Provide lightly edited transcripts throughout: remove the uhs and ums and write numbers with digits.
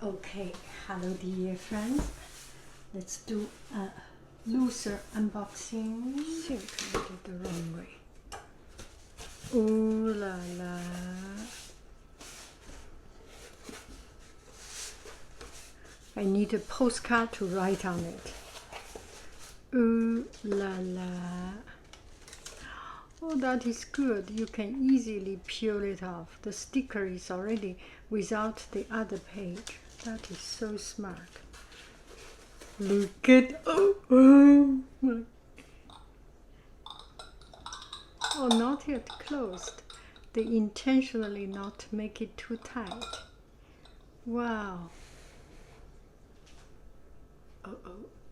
Okay, hello dear friends. Let's do a looser unboxing. I think I did the wrong way. Ooh la la. I need a postcard to write on it. Ooh la la. Oh, that is good. You can easily peel it off. The sticker is already without the other page. That is so smart. Look at oh not yet closed. They intentionally not make it too tight. Wow.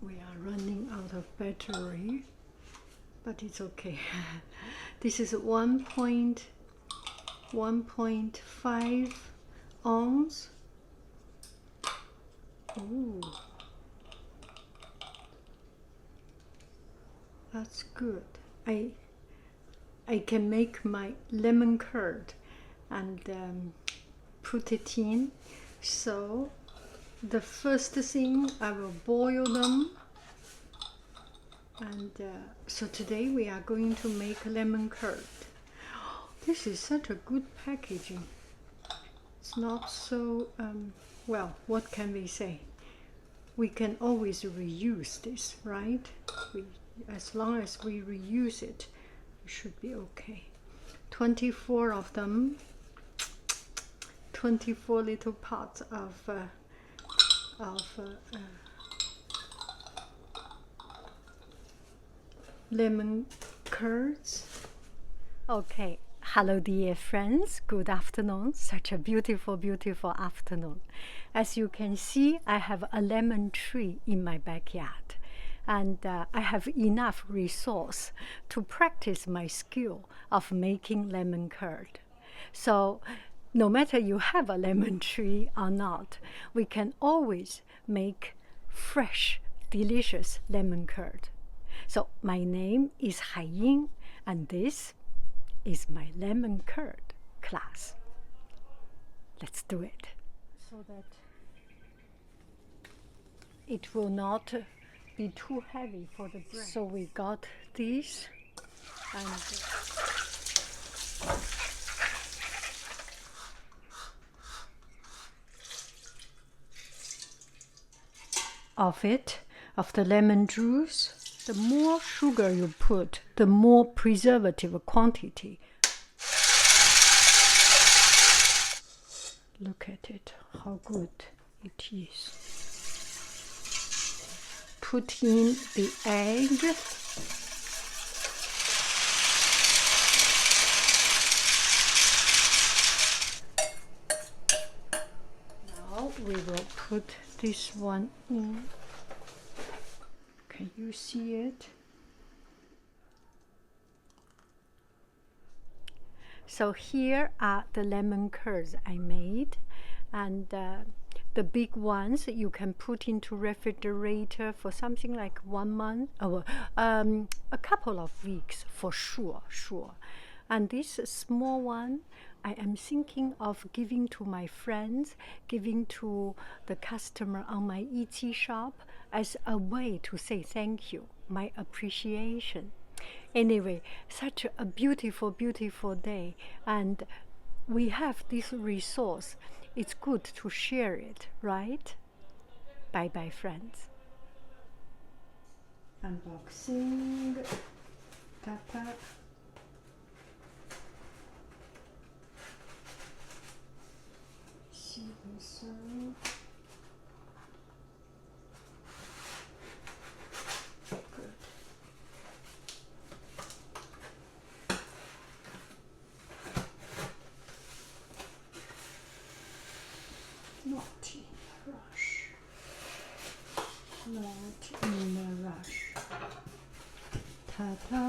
We are running out of battery, but it's okay. This is 1.5 ounce. Ooh, that's good. I can make my lemon curd and put it in. So the first thing, I will boil them. And so today we are going to make lemon curd. This is such a good packaging. It's not so, well, what can we say? We can always reuse this, right? As long as we reuse it, it should be okay. 24 of them, 24 little pots of lemon curds. Okay, hello dear friends, good afternoon. Such a beautiful, beautiful afternoon. As you can see, I have a lemon tree in my backyard, and I have enough resource to practice my skill of making lemon curd. So no matter you have a lemon tree or not, we can always make fresh, delicious lemon curd. So my name is Haiying, and this is my lemon curd class. Let's do it. So that it will not be too heavy for the bread. So we got these, and of the lemon juice. The more sugar you put, the more preservative quantity. Look at it, how good it is. Put in the egg. Now we will put this one in. Can you see it? So here are the lemon curds I made, and the big ones you can put into refrigerator for something like 1 month or a couple of weeks for sure. And this small one, I am thinking of giving to my friends, giving to the customer on my Etsy shop as a way to say thank you, my appreciation. Anyway, such a beautiful, beautiful day, and we have this resource. It's good to share it, right? Bye bye, friends. Unboxing. Tap. See inside. Good. Not in a rush. Not in a rush. Ta-da!